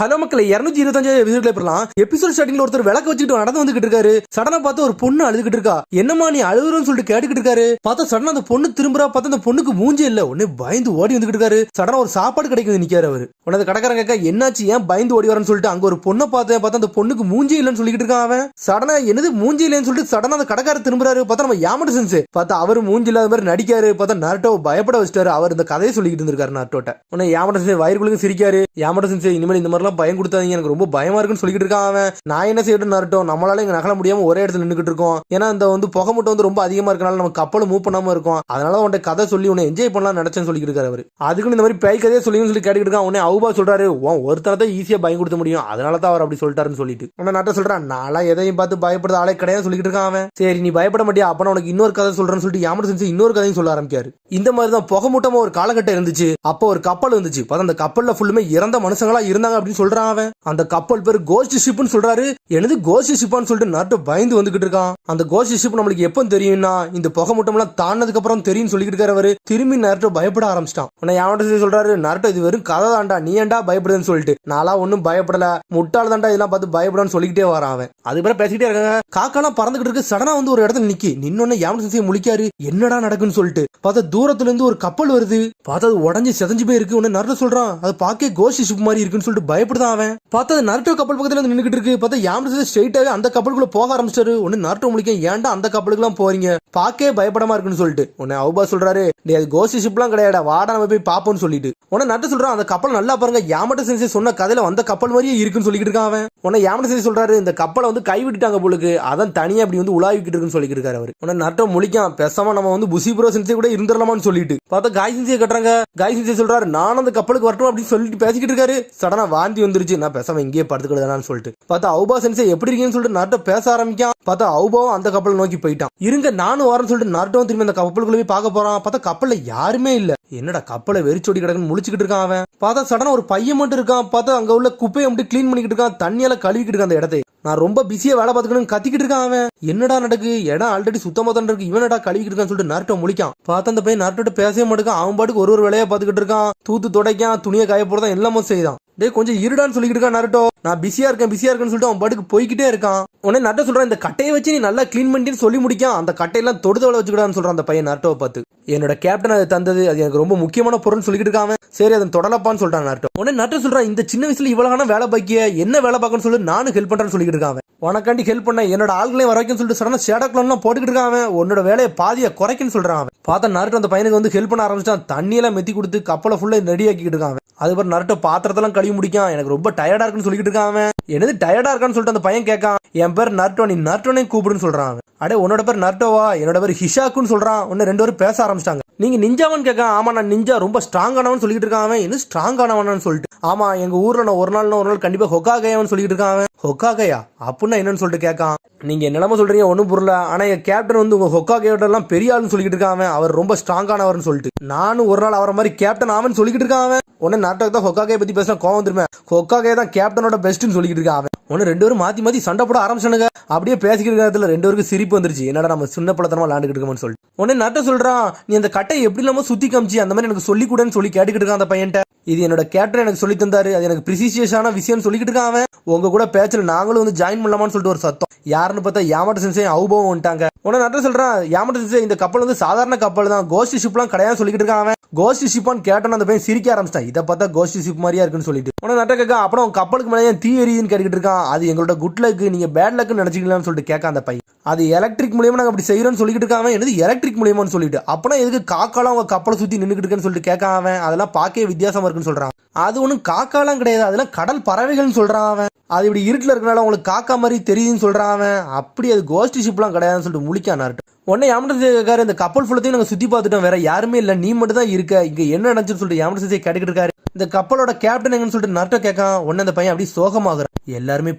Hello மக்களே 225 எபிசோட்ல போறலாம். Episode ஸ்டார்டிங்ல ஒருத்தர் விளக்க வச்சுட்டு நடந்து வந்துகிட்டு இருக்காரு. சடனா பார்த்து ஒரு பொண்ணு அழுதுகிட்டு இருக்கா. என்னமா நீ அழுகுறன்னு சொல்லிட்டு கேட்டுக்கிட்டு இருக்காரு. பார்த்தா சடனா அந்த பொண்ணு திரும்புறா. பார்த்தா அந்த பொண்ணுக்கு மூஞ்சி இல்ல. உடனே பயந்து ஓடி வந்துகிட்டு இருக்காரு. சடனா ஒரு சாப்பாடு கிடைக்குது நிக்காரு அவரு. உடனே கடைக்காரங்க கேட்க என்னாச்சு ஏன் பயந்து ஓடி வரன்னு சொல்லிட்டு அங்க ஒரு பொண்ணை பார்த்தா அந்த பொண்ணுக்கு மூஞ்சி இல்லன்னு சொல்லிட்டு இருக்கான் அவன். சடனா என்னது மூஞ்சி இல்லன்னு சொல்லிட்டு சடனா அந்த கடைக்காரர் திரும்புறாரு. பார்த்தா நம்ம யாமட சென்ஸ் பார்த்தா அவரு மூஞ்சி இல்லாத மாதிரி நடிக்காரு. பார்த்தா நருட்டோ பயப்பட வச்சிட்டாரு. அவர் இந்த கதையை சொல்லிக்கிட்டு இருந்திருக்காரு நருட்டோட்ட. உடனே யாமட சென்ஸ் வயிறுக்குள்ள சிரிக்காரு. யாமட சென்ஸ் இனிமேல் இந்த மாதிரி பயம் கொடுத்தாதீங்க, எனக்கு ரொம்ப பயமா இருக்குன்னு சொல்லிட்டு இருக்கான் அவன். நான் என்ன செய்யட்டும் நருட்டோ, நம்மளால இங்க நகல முடியாம ஒரே இடத்துல நின்றுட்டு இருக்கோம். ஏன்னா இந்த புகை மூட்டை ரொம்ப அதிகமா இருக்கனால நம்ம கப்பலும் மூவ் பண்ணாம இருக்கும். அதனால உன்ட கதை சொல்லி உன்னை என்ஜாய் பண்ணலாம் நினைச்சேன்னு சொல்லிட்டு இருக்காரு அவரு. அதுக்கு இந்த மாதிரி பேய் கதையை சொல்லி கேட்டுக்கிட்டு இருக்கான். உடனே அவுபா சொல்றாரு ஒருத்தரதான் ஈஸியா பயம் கொடுத்த முடியும், அதனாலதான் அவர் அப்படி சொல்லிட்டாருன்னு சொல்லிட்டு உன்னை நட்ட சொல்றான். நாளா எதையும் பார்த்து பயப்படுற ஆளே கிடையாது சொல்லிட்டு இருக்கான் அவன். சரி நீ பயப்பட மாட்டியா, அப்ப உனக்கு இன்னொரு கதை சொல்றேன்னு சொல்லிட்டு யாமட செஞ்சு இன்னொரு கதையும் சொல்ல ஆரம்பிக்காரு. இந்த மாதிரி தான் புகை மூட்டமா ஒரு காலகட்டம் இருந்துச்சு. அப்போ ஒரு கப்பல் இருந்துச்சு. அந்த கப்பல்ல ஃபுல்லுமே இறந்த மனுஷங்களா இருந்தாங்க அப்படின்னு சொல்றான் அவன். அந்த கப்பல் பேர் கோஸ்ட் ஷிப்னு சொல்றாரு. எனது கோஸ்ட் ஷிப்னு சொல்லிட்டு நருட்டோ பயந்து வந்துகிட்டு இருக்கான். அந்த கோஸ்ட் ஷிப் நம்மளுக்கு எப்ப தெரியும்னா இந்த புகை மூட்டம் எல்லாம் தாண்டதுக்கு அப்புறம் தெரியும் சொல்லிட்டு இருக்காரு. திரும்பி நருட்டோ பயப்பட ஆரம்பிச்சிட்டான். உன்னை யாவட்ட சொல்றாரு நருட்டோ இது வெறும் கதை தாண்டா, நீ ஏன்டா பயப்படுதுன்னு சொல்லிட்டு. நாளா ஒன்னும் பயப்படல, முட்டாள் தாண்டா இதெல்லாம் பார்த்து பயப்படான்னு சொல்லிக்கிட்டே வரான் அவன். அதுக்கப்புறம் பேசிக்கிட்டே இருக்காங்க. காக்கெல்லாம் பறந்துகிட்டு இருக்கு. சடனா ஒரு இடத்துல நிக்கி நின்னொன்னு யாவட்ட முழிக்காரு. என்னடா நடக்குன்னு சொல்லிட்டு பார்த்தா தூரத்துல இருந்து ஒரு கப்பல் வருது. பார்த்தா அது உடஞ்சி செதஞ்சு போய் இருக்கு. உன்னை நருட்டோ சொல்றான் அது பாக்க கோஸ்ட் ஷிப் மாதிரி இருக்குன்னு சொல்லிட்டு பயப்படுதான் அவன். பார்த்தா நருட்டோ கப்பல் பக்கத்துல வந்து நின்னுகிட்டு இருக்கு. பார்த்தா யாமட ஸ்ட்ரைட்டாவே அந்த கப்பலுக்குள்ள போக ஆரம்பிச்சாரு. உடனே நருட்டோ முழிக்க ஏன்டா அந்த கப்பலுக்கு எல்லாம் போறீங்க, பாக்கே பயப்படமா இருக்குன்னு சொல்லிட்டு. உடனே அவுபா சொல்றாரு அது கோஸ்ட் ஷிப் எல்லாம் கிடையாது, வாடா நம்ம போய் பாப்போம்னு சொல்லிட்டு. உடனே நருட்டோ சொல்றான் அந்த கப்பல் நல்லா பாருங்க, யாமட சென்சே சொன்ன கதையில வந்த கப்பல் மாதிரியே இருக்குன்னு சொல்லிட்டு இருக்கான் அவன். உடனே யாமட சென்சே சொல்றாரு இந்த கப்பலை கைவிட்டுட்டாங்க போலுக்கு, அதான் தனியா அப்படி உலாவிக்கிட்டு இருக்குன்னு சொல்லிட்டு இருக்காரு அவரு. உடனே நருட்டோ முழிக்கான் பேசாம நம்ம புசி ப்ரோ சென்சே கூட இருந்துடலாமான்னு சொல்லிட்டு பார்த்தா காய் சென்சே கட்டுறாங்க. காய் சென்சே சொல்றாரு நான் அந்த கப்பலுக்கு வரட்டும் அப்படின்னு சொல்லிட்டு பேசிக்கிட்டு இருக்காரு. சடனா வாந்தி வந்துருச்சு, நான் பேசாம இங்கேயே படுத்துக்கிட்டு சொல்லிட்டு பார்த்தா அவுபா சென்சே எப்படி இருக்கீங்கன்னு சொல்லிட்டு நருட்டோ பேச ஆரம்பிக்கான். பார்த்தா அவுபாவும் அந்த கப்பலை நோக்கி போயிட்டான். இருங்க நானும் வரேன்னு சொல்லிட்டு நருட்டோவும் திரும்பி அந்த கப்பலுக்குள்ள போய் பார்க்க போறான். பார்த்தா கப்பல்ல யாருமே இல்ல. என்னடா கப்பலை வெறிச்சோடி கிடக்குன்னு முழிச்சுக்கிட்டு இருக்கான் அவன். பார்த்தா சடனா ஒரு பையன் மட்டும் இருக்கான். பார்த்தா அங்க உள்ள குப்பையை மட்டும் கிளீன் பண்ணிக்கிட்டு இருக்கான். தண்ணியால கழுவிக்கிட்டு இருக்கான் அந்த இடத்தை. நான் ரொம்ப பிஸியா வேலை பார்த்துக்கணும்னு கத்திக்கிட்டு இருக்கான் அவன். என்னடா நடக்கு, இடம் ஆல்ரெடி சுத்தமா தான் இருக்கு, இவனடா கழுவிக்கிட்டு இருக்கான்னு சொல்லிட்டு நருட்டோ முழிக்கான். பார்த்தா அந்த பையன் நருட்டோட பேசவே மாட்டேங்கான். அவன் பாட்டுக்கு ஒரு வேலையா பார்த்துக்கிட்டு இருக்கான். தூத்து துடைக்கான், துணியை காய போறதான் எல்லாமே செய்தான். டே கொஞ்சம் இருடான்னு சொல்லிக்கிட்டு இருக்கான் நருட்டோ. நான் பிஸியா இருக்குன்னு சொல்லிட்டு அவன் பாட்டுக்கு போய்கிட்டே இருக்கான். உடனே நருட்டோ சொல்றான் இந்த கட்டையை வச்சு நீ நல்லா கிளீன் பண்ணிட்டு சொல்லி முடிக்கான். அந்த கட்டையெல்லாம் தொடுதவளை வச்சுக்கிட்டான்னு சொல்றான் அந்த பையன் நருட்டோவை பார்த்து. என்னோட கேப்டன் அதை தந்தது, அது எனக்கு ரொம்ப முக்கியமான பொருள்னு சொல்லிட்டு இருக்கான். சரி அதை தொடலப்பான்னு சொல்றான் நருட்டோ. உடனே நருட்டோ சொல்றான் இந்த சின்ன வயசுல இவ்வளவு வேலை பாக்கிய என்ன வேலை பார்க்கணும்னு சொல்லி நானும் ஹெல்ப் பண்றேன்னு சொல்லிட்டு இருக்கான். உனக்காண்டி ஹெல்ப் பண்ண என்னோட ஆள்களையும் வர வைக்கன்னு சொல்லிட்டு சடனா ஷேடோக்லாம் போட்டுக்கிட்டு இருக்கான். உன்னோட வேலையை பாதியா குறைக்குன்னு சொல்றான் அவன். பார்த்தா நருட்டோ அந்த பையனுக்கு ஹெல்ப் பண்ண ஆரம்பிச்சான். தண்ணியெல்லாம் மெத்தி கொடுத்து கப்பலை ஃபுல்லா ரெடி ஆக்கிட்டு இருக்கான். அதுக்கப்புறம் நருட்டோ பாத்திரத்தெல்லாம் கழுவி முடிக்கான். எனக்கு ரொம்ப டயர்டா இருக்குன்னு சொல்லிட்டு இருக்கான். என்னது டயர்டா இருக்கான்னு சொல்லிட்டு அந்த பையன் கேட்கான். என் பேர் நருட்டோ, நீ நருட்டோனே கூப்பிடுன்னு சொல்றான். அடே உன்னோட பேர் நருட்டோவா, என்னோட பேர் ஹிஷாக்குன்னு சொல்றான். உன்ன ரெண்டு பேரும் பேச ஆரம்பிச்சிட்டாங்க. நீங்க நிஞ்சாவன்னு கேட்கான். ஆமா நான் நிஞ்சா, ரொம்ப ஸ்ட்ராங் ஆனவன் சொல்லிட்டு இருக்கான். என்ன ஸ்ட்ராங் ஆனவனு சொல்லிட்டு. ஆமா எங்க ஊர்ல நான் ஒரு நாள் கண்டிப்பா ஹொக்காகையான்னு சொல்லிட்டு இருக்கான். ஹொக்காகையா அப்படின்னா என்னன்னு சொல்லிட்டு கேட்கான். நீங்க என்னமா சொல்றீங்க ஒன்னும் புரியல, ஆனா என் கேப்டன் உங்க ஹொக்காகையோட எல்லாம் பெரிய ஆளுன்னு சொல்லிட்டு இருக்கான். அவர் ரொம்ப ஸ்ட்ராங் ஆனவர்னு சொல்லிட்டு நானும் ஒரு நாள் அவரை மாதிரி கேப்டன் ஆவன்னு சொல்லிட்டு இருக்கான். உடனே நாட்டை தான் ஹொக்காகையை பத்தி பேசினா கோவம் திரும்ப ஹொக்காகை தான் கேப்டனோட பெஸ்ட்னு சொல்லிட்டு இருக்கான். ஒன்னு ரெண்டு பேரும் மாத்தி சண்டை போட ஆரம்பிச்சானுங்க. அப்படியே பேசிக்கிற நேரத்துல ரெண்டு பேருக்கு சிரிப்பு வந்துருச்சு. என்னடா நம்ம சின்ன பழத்தனமா விளையாண்டுக்கிட்டு இருக்கோம்னு சொல்லிட்டு உடனே நட்ட சொல்றான் நீ அந்த கட்டையை எப்படி இல்லாம சுத்தி காமிச்சு அந்த மாதிரி எனக்கு சொல்லி கூடன்னு சொல்லி கேட்டுக்கிட்டு இருக்கான் அந்த பையன்ட்ட. இது என்னோட கேப்டன் எனக்கு சொல்லி தந்தாரு, அது எனக்கு பிரிசியஸான விஷயம் சொல்லிக்கிட்டு இருக்கான். உங்க கூட பேச்சல நாங்களும் ஜாயின் பண்ணலாமான்னு சொல்லிட்டு ஒரு சத்தம். யாருன்னு பார்த்தா யாமட சென்சே அவுபவம் வந்துட்டாங்க. உடனே நட்ட சொல்றான் யாமட சென்சே இந்த கப்பல் சாதாரண கப்பல் தான், கோஸ்ட் ஷிப்லாம் கிடையாது சொல்லிக்கிட்டு இருக்கான். கோஸ்ட் ஷிப்பான்னு கேட்டோன்னு அந்த பையன் சிரிக்க ஆரம்பிச்சிட்டான். இதை பார்த்தா கோஸ்ட் ஷிப் மாதிரியா இருக்குன்னு சொல்லிட்டு உடனே நட்ட கேட்க அப்புறம் கப்பலுக்கு மேலே தீ எரியுதுன்னு கேட்டுக்கிட்டு இருக்கான். அது எங்களோட குட் லக், நீங்க பேட் லக்னு நினைச்சிக்கலாம்னு சொல்லிட்டு கேட்க அந்த பையன். அது எலக்ட்ரிக் மூலியமா நாங்க அப்படி செய்யறோம்னு சொல்லிட்டு இருக்கான். என்னது எலக்ட்ரிக் மூலியமான்னு சொல்லிட்டு அப்பனா எதுக்கு காக்காலாம் அவங்க கப்பலை சுத்தி நின்றுட்டு இருக்குன்னு சொல்லிட்டு கேட்காம அதெல்லாம் பார்க்கவே வித்தியாசமா இருக்குன்னு சொல்றான். அது ஒன்னும் காக்காலாம் கிடையாது, அதெல்லாம் கடல் பறவைகள்னு சொல்றான் அவன். அது இப்படி இருட்டுல இருக்கனால உங்களுக்கு காக்கா மாதிரி தெரியுதுன்னு சொல்றான் அவன். அப்படி அது கோஸ்ட் ஷிப்லாம் கிடையாதுன்னு சொல்லிட்டு முழிக்கான் நருட்டோ. உடனே யாமட சென்சே இந்த கப்பல் ஃபுல்லத்தையும் நாங்க சுத்தி பார்த்துட்டோம், வேற யாருமே இல்ல, நீ மட்டும் தான் இருக்க, இங்க என்ன நடந்துச்சுன்னு சொல்லிட்டு யாமட சென்சே கேட்டுக்கிட்டு இருக்காரு. இந்த கப்பலோட கேப்டன் எங்கன்னு சொல்லிட்டு நருட்டோ கேட்கான். உடனே அந்த பையன் அப்படியே சோகமாகறான். எல்லாருமே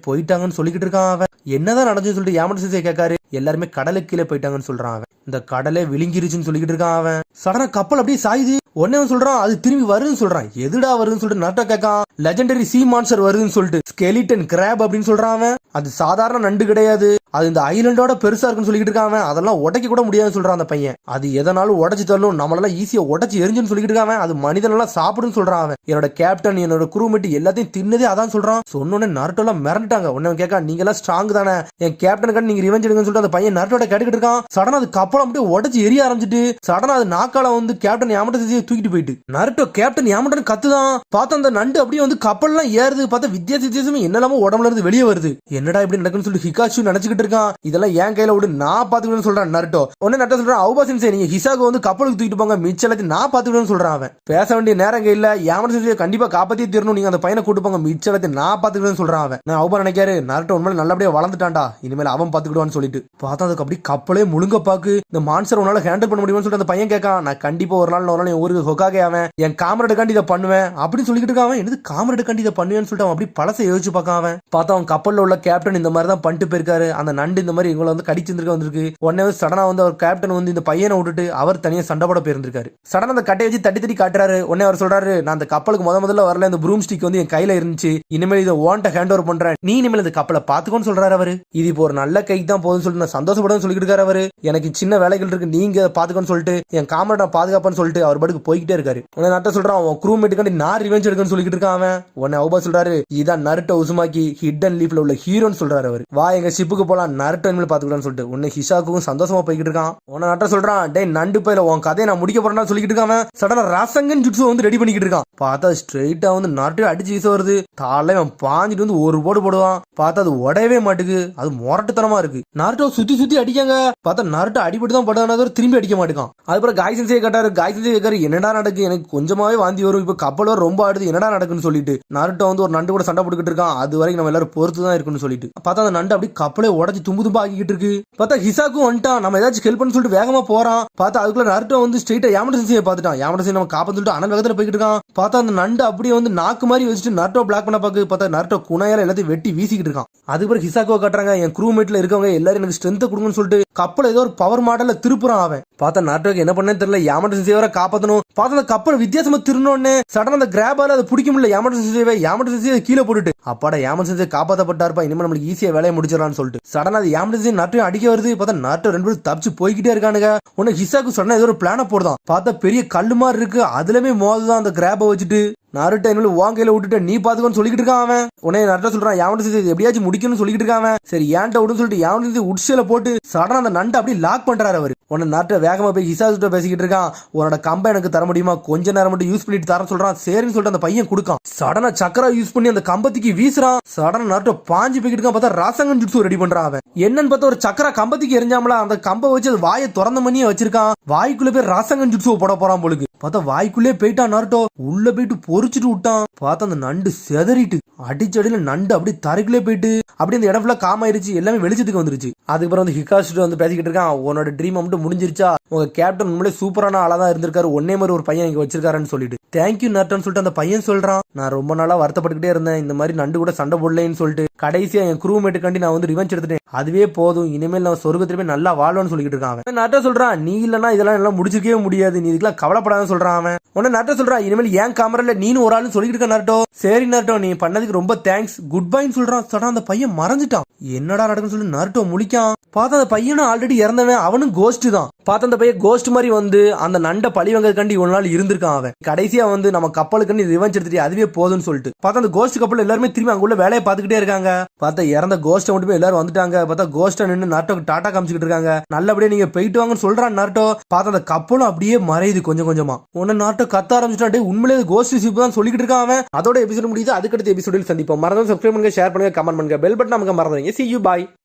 போயிட்டாங்கன்னு சொல்லிக்கிட்டு இருக்கான் அவன். என்னதான் நடந்துச்சுன்னு சொல்லிட்டு யாமட சென்சே கேட்காரு. எல்லாருமே கடலுக்கு கீழே போயிட்டாங்கன்னு சொல்றான் அவன். இந்த கடலே விழுங்கிருச்சுன்னு சொல்லிக்கிட்டு இருக்கான் அவன். சடனா கப்பல் அப்படியே சாயுது. உடனே அவன் சொல்றான் அது திரும்பி வருதுன்னு சொல்றான். எதுடா வருதுன்னு சொல்லிட்டு நருட்டோ கேட்கான். லெஜெண்டரி சீ மான்ஸ்டர் வருதுன்னு சொல்லிட்டு ஸ்கெலிட்டன் கிராப் அப்படின்னு சொல்றான் அவன். அது சாதாரண நண்டு கிடையாது, அது இந்த ஐலண்டோட பெருசா இருக்குன்னு சொல்லிட்டு இருக்காங்க. அதெல்லாம் உடைக்க கூட முடியாதுன்னு சொல்றான் அந்த பையன். அது எதனாலும் உடைச்சு தரணும், நம்மளால ஈஸியா உடைச்சு எரிஞ்சுன்னு சொல்லிட்டு இருக்காங்க. அது மனிதனெல்லாம் சாப்பிடுன்னு சொல்றான் அவன். என்னோட கேப்டன் என்னோட குரூமேட் எல்லாத்தையும் தின்னதே அதான் சொல்றான். சொன்னோன்னே நருட்டோ எல்லாம் மிரண்டுட்டாங்க. உடனே கேட்கா, நீங்க எல்லாம் ஸ்ட்ராங் தானே, என் கேப்டன் நீங்க ரிவெஞ்ச் எடுங்கன்னு சொல்லிட்டு அந்த பையன் நருட்டோட கேட்டுக்கிட்டு இருக்கான். சடனா அது கப்பலம் அப்படியே உடைச்சு எரிய ஆரம்பிச்சிட்டு சடனா அது நாக்கால வந்து கேப்டன் யாமட்ட சிசியை தூக்கிட்டு போயிட்டு நருட்டோ கேப்டன் யாமட்டன் கத்துதான். பார்த்தா அந்த நண்டு அப்படியே வந்து கப்பல் எல்லாம் ஏறுது. பார்த்தா வித்தியாசமே என்னெல்லாமோ உடம்புல இருந்து வெளியே வருது. என்னடா இப்படி நடக்குன்னு சொல்லிட்டு ஹிகாஷு நினைச்சுக்கிட்டு இருக்கான். இதெல்லாம் என் கையில விடு, நான் பாத்துக்கிட்டு சொல்றான் நருட்டோ. உடனே நருட்டோ சொல்றான், அவுபா சென்சே நீங்க ஹிசாக்கு வந்து கப்பலுக்கு தூக்கிட்டு போங்க, மிச்ச எல்லாத்தையும் நான் பாத்துக்கிட்டு சொல்றான் அவன். பேச வேண்டிய நேரம் இல்ல, யாமட்ட சென்சே கண்டிப்பா காப்பாத்தி தீரணும், நீங்க அந்த பையனை கூட்டு போங்க, மிச்ச எல்லாத்தையும் நான் பாத்துக்கிட்டு சொல்றான் அவன். நான் அவுபா நினைக்காரு நருட்டோ உண்மையில நல்லபடியா வளர்ந்துட்டான்டா, இனிமேல் அவன் பாத்துக்கிடுவான்னு சொல்லிட்டு பார்த்தா அதுக்கு அப்படி கப்பலே முழுங்க பாக்கு. இந்த மான்சர் உன்னால ஹேண்டில் பண்ண முடியும்னு சொல்லிட்டு அந்த பையன் கேட்கான். நான் கண்டிப்பா ஒரு நாள் என் ஊருக்கு ஹொக்காகே அவன் என் காமரேட் காண்டி இதை பண்ணுவேன் அப்படின்னு சொல்லிட்டு இருக்கான். என்னது காமரேட் காண்டி இதை பண்ணுவேன்னு சொல்லிட்டு அவன் அப்படி பழசை யோசிச்சு பார்க்கான். அவன் பார்த்தா அவன் கப்பல்ல உள்ள கேப்டன் இந்த மாதிரி தான் பண்ணிட்டு போயிருக்காரு. அந்த நண்டு இந்த மாதிரி இவங்களை வந்து கடிச்சிருக்க வந்திருக்கு. உடனே சடனா வந்து அவர் கேப்டன் வந்து இந்த பையனை விட்டுட்டு அவர் தனியா சண்டை போட போயிருந்திருக்காரு. சடனா அந்த கட்டையை வச்சு தட்டி தட்டி காட்டுறாரு. உடனே அவர் சொல்றாரு, நான் அந்த கப்பலுக்கு முதல்ல வரல, இந்த ப்ரூம் ஸ்டிக் வந்து என் கையில இருந்துச்சு, இனிமேல் இதை ஓன்ட்ட ஹேண்ட் ஓவர் பண்றேன், நீ இனிமேல் இந்த கப்பலை பாத்துக்கோன்னு சொல்றாரு அவரு. இது இப்போ ஒரு நல்ல கைக்கு தான் போதுன்னு சொல்லிட்டு நான் சந்தோஷப்படும் சொல்லிட்டு இருக்காரு அவரு. எனக்கு சின்ன வேலைகள் இருக்கு, நீங்க பாத்துக்கோன்னு சொல்லிட்டு என் காமரேட் பாதுகாப்புன்னு சொல்லிட்டு அவர் பாட்டுக்கு போய்கிட்டே இருக்காரு. உடனே நருட்டோ சொல்றான், அவன் க்ரூமேட்டுக்காண்டி நான் ரிவெஞ்ச் எடுக்கணும்னு சொல்லிட்டு இருக்கான் அவன். உடனே அவுபா சொல்றாரு, இதான் நருட்டோ உசுமாக்கி ஹிடன் லீஃப்ல உள்ள ஹீரோன்னு சொல்றாரு அவரு. வா எங்க ஷிப்புக்கு போலாம், நருட்டோ இனிமேல் பாத்துக்கலாம்னு சொல்லிட்டு உடனே ஹிசாக்கும் சந்தோஷமா போய்கிட்டு இருக்கான். உடனே நருட்டோ சொல்றான், டே நண்டு பையில உன் கதையை நான் முடிக்க போறேன்னு சொல்லிட்டு இருக்கான். சடனா ராசங்கன் ஜுட்சு வந்து ரெடி பண்ணிக்கிட்டு இருக்கான். பார்த்தா ஸ்ட்ரெயிட்டா வந்து நருட்டோ அடிச்சு வீச வருது. தாளே அவன் பாஞ்சிட்டு வந்து ஒரு போடு போடுவான். பார்த்தா அது உடையவே மாட்டுக்கு, அது முரட்டுத்தனமா இருக்கு. நருட்டோ சுத்தி சுத்தி அடிக்காங்க. பார்த்தா நருட்டோ அடிபட்டு தான் படுதான திரும்பி அடிக்க மாட்டேங்கான். அதுக்கப்புறம் காய்சன்சே கேட்டாரு, காய்சன்சே கேட்காரு, என்னடா நடக்கு, எனக்கு கொஞ்சமாவே வாந்தி வரும், இப்ப கப்பல் ரொம்ப ஆடுது, என்னடா நடக்குன்னு சொல்லிட்டு நருட்டோ வந்து ஒரு நண்டு கூட சண்டை போட்டுக்கிட்டு இருக்கான். அது வரைக்கும் நம்ம எல்லாரும் பொறுத்து தான் இருக்குன்னு சொல்லிட்டு பார்த்தா அந்த நண்டு அப்படி கப்பலே உடச்சு தும்பு தும்பா ஆக்கிட்டு இருக்கு. பார்த்தா ஹிசாக்கும் வந்துட்டான், நம்ம ஏதாச்சும் ஹெல்ப் பண்ணு சொல்லிட்டு வேகமா போறான். பார்த்தா அதுக்குள்ள நருட்டோ வந்து ஸ்ட்ரெயிட்டா யாமட்ட சென்சையை பார்த்துட்டான். யாமட்ட சென்சை நம்ம காப்பாத்து சொல்லிட்டு அனல் வேகத்துல போய்கிட்டு இருக்கான். பார்த்தா அந்த நண்டு அப்படியே வந்து நாக்கு மாதிரி வச்சுட்டு நருட்டோ பிளாக் பண்ண பாக்கு. பார்த்தா நருட்டோ குணையால எல்லாத்தையும் வெட்டி வீசிக்கிட்டு இருக்கான். அதுக்கப்புறம் ஹிசாக்கோ காட்டுறாங்க, என் க்ரூமேட்ல இருக்கவங்க எல்லாரும் எனக்கு ஸ்ட்ரென்த் கொடுங்கன்னு சொல்லிட்டு கப்பல் ஏதோ ஒரு பவர் மாடல்ல திருப்புறான் அவன். பார்த்தா நருட்டோக்கு என்ன பண்ணேன்னு தெரியல, யாமட்ட சென்சையை காப்பாத்தணும். பார்த்தா அந்த கப்பல் வித்தியாசமா திருநோன்னு சடனா அந்த கிராபால அதை பிடிக்க முடியல. யாமட்ட சென்சையை கீழே போட்டுட்டு அப்பாடா யாமட்ட சென்சை காப்பாத்தப்பட்டாருப்பா, இனிமே நம்மளுக்கு ஈஸியா வேலையை முடிச்சிடலாம்னு சொல்லிட்டு சடனா அது யாமட்ட சென்சை நருட்டோ அடிக்க வருது. பார்த்தா நருட்டோ ரெண்டு பேரும் தப்பிச்சு போய்கிட்டே இருக்கானுங்க. உடனே ஹிசாக்கு சடனா ஏதோ ஒரு பிளான போடுதான். பார்த்தா பெரிய கல்லு மாதிரி இருக்கு, அதுலமே மோதுதான் அந்த கிராபை வச்சுட்டு. நருட்டோ என்ன வாங்கையில விட்டுட்டு நீ பாத்துக்கோன்னு சொல்லிட்டு இருக்கான் அவன். உடனே நருட்டோ சொல்றான், யாமட்ட சென்சை எப்படியாச்சும் முடிக்கணும்னு சொல்லிட்டு இருக்கான். சரி ஏன்ட்ட விடுன்னு சொல்லிட்டு யாமட்ட சென்சை உட்சியில போட்டு சடனா அந்த நண்டை அப்படியே லாக் பண்றாரு அவரு. உடனே நருட்டோ வேகமா போய் ஹிசாக்கிட்ட பேசிக்கிட்டு இருக்கான். உன்னோட கம்பை எனக்கு தர முடியுமா, கொஞ்ச நேரம் மட்டும் யூஸ் பண்ணிட்டு தரேன்னு சொல்றான். சரின்னு சொல்லிட்டு அந்த பையன் கொடுக்கான். சடனா சக்கரா யூஸ் பண்ணி அந்த கம்பத்துக்கு வீசுறான். சடனா நருட்டோ பாஞ்சு போய்கிட்டு இருக்கான். பார்த்தா ராசங்கன் ஜுட்சு ரெடி பண்றான் அவன். என்னன்னு பார்த்தா ஒரு சக்கரா கம்பத்துக்கு எரிஞ்சாமல அந்த கம்பை வச்சு அது வாயை திறந்த மணியே வச்சிருக்கான். வாய்க்குள்ள போய் ராசங்கன் ஜுட்சுவை போட போறான் போலுக்கு. பார்த்தா வாய்க்குள்ளே போயிட்டான் நருட்டோ. உள்ள போயிட்டு பொறிச்சிட்டு விட்டான். பார்த்தா அந்த நண்டு செதறிட்டு அடிச்சடியில நண்டு அப்படி தரைக்குள்ளே போயிட்டு அப்படி அந்த இடம் ஃபுல்லா காமாயிருச்சு, எல்லாமே வெளிச்சத்துக்கு வந்துருச்சு. அதுக்கப்புறம் வந்து ஹிகாஷிட்டு வந்து பேசிக்கிட்டு இருக்கான், உன்னோட ட்ரீம் மட்டும் முடிஞ்சிருச்சா, உங்க கேப்டன் உண்மையிலே சூப்பரான ஆளா தான் இருந்திருக்காரு, ஒன்னே மாதிரி ஒரு பையன் இங்க வச்சிருக்காருன்னு சொல்லிட்டு தேங்க்யூ நருட்டோன்னு சொல்லிட்டு அந்த பையன் சொல்றான். நான் ரொம்ப நாளா வருத்தப்பட்டுக்கிட்டே இருந்தேன், இந்த மாதிரி நண்டு கூட சண்டை போடலன்னு சொல்லிட்டு கடைசியா என் க்ரூமேட்டுக்காண்டி நான் வந்து ரிவெஞ்ச் எடுத்துட்டேன், அதுவே போதும், இனிமேல் நான் சொர்க்கத்திலுமே நல்லா வாழணும்னு சொல்லிட்டு இருக்கான். நருட்டோ சொல்றான், நீ இல்லன்னா இதெல்லாம் எல்லாம் முடிச்சிருக்கவே முடியாது, நீ இதுக்கெல்லாம் கவலைப்படாத சொல்றான் அவன். உடனே நருட்டோ சொல்றான், இனிமேல் ஏன் காமரால நீனு ஒரு ஆளுன்னு சொல்லிட்டு இருக்க நருட்டோ. சரி நருட்டோ நீ பண்ணதுக்கு ரொம்ப தேங்க்ஸ், குட் பைன்னு சொல்றான். சடா அந்த பையன் மறைஞ்சிட்டான். என்னடா நடக்குன்னு சொல்லி நருட்டோ முழிக்கான். பார்த்தா அந்த பையனும் ஆல்ரெடி இறந்தவன், அவனும் கோஸ்ட் தான். பார்த்தா அந்த பையன் கோஸ்ட் மாதிரி வந்து அந்த நண்டை பழி வாங்கறதுக்காண்டி ஒரு நாள் இருந்திருக்கான் அவன். கடைசியா வந்து நம்ம கப்பலுக்கு ரிவெஞ்ச் எடுத்துட்டு அதுவே போதும்னு சொல்லிட்டு பார்த்தா அந்த கோஸ்ட் கப்பல் எல்லாருமே திரும்பி அங்குள்ள வேலையை பார்த்துக்கிட்டே இருக்காங்க. பார்த்தா இறந்த கோஸ்ட்டை மட்டுமே எல்லாரும் வந்துட்டாங்க. பார்த்தா கோஸ்ட்டை நின்று நருட்டோக்கு டாட்டா காமிச்சிட்டு இருக்காங்க. நல்லபடியா நீங்க போயிட்டு வாங்கன்னு சொல்றான் நருட்டோ. பார்த்தா அந்த கப்பலும் அப்படியே மறையுது கொஞ்சம் கொஞ்சமா. உடனே நருட்டோ கத்த ஆரம்பிச்சுட்டான், உண்மையிலே கோஸ்ட் ஷிப் தான் சொல்லிக்கிட்டு இருக்கான் அவன். அதோட எபிசோட் முடியுது. அதுக்கடுத்த எபிசோடில் சந்திப்போம். மறந்து சப்ஸ்கிரைப் பண்ணுங்க, ஷேர் பண்ணுங்க, கமெண்ட் பண்ணுங்க, பெல் பட்டன் நமக்கு மறந்துடுங்க. See you, bye.